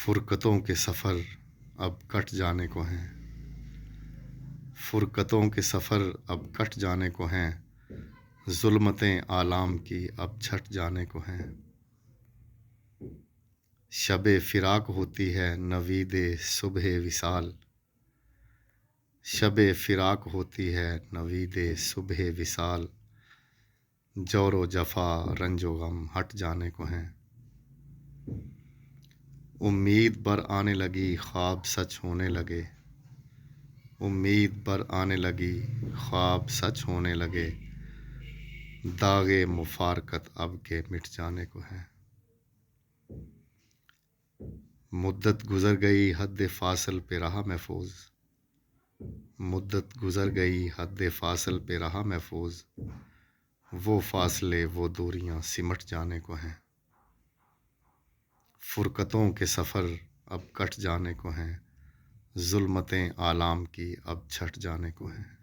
فرقتوں کے سفر اب کٹ جانے کو ہیں، فرقتوں کے سفر اب کٹ جانے کو ہیں، ظلمتیں عالم کی اب چھٹ جانے کو ہیں۔ شب فراق ہوتی ہے نوید صبح وصال، شب فراق ہوتی ہے نوید صبح وصال، جور و جفا رنج و غم ہٹ جانے کو ہیں۔ امید بر آنے لگی خواب سچ ہونے لگے، امید بر آنے لگی خواب سچ ہونے لگے، داغ مفارقت اب کے مٹ جانے کو ہے۔ مدت گزر گئی حد فاصل پہ رہا محفوظ، مدت گزر گئی حد فاصل پہ رہا محفوظ، وہ فاصلے وہ دوریاں سمٹ جانے کو ہیں۔ فرقتوں کے سفر اب کٹ جانے کو ہیں، ظلمتیں عالم کی اب چھٹ جانے کو ہیں۔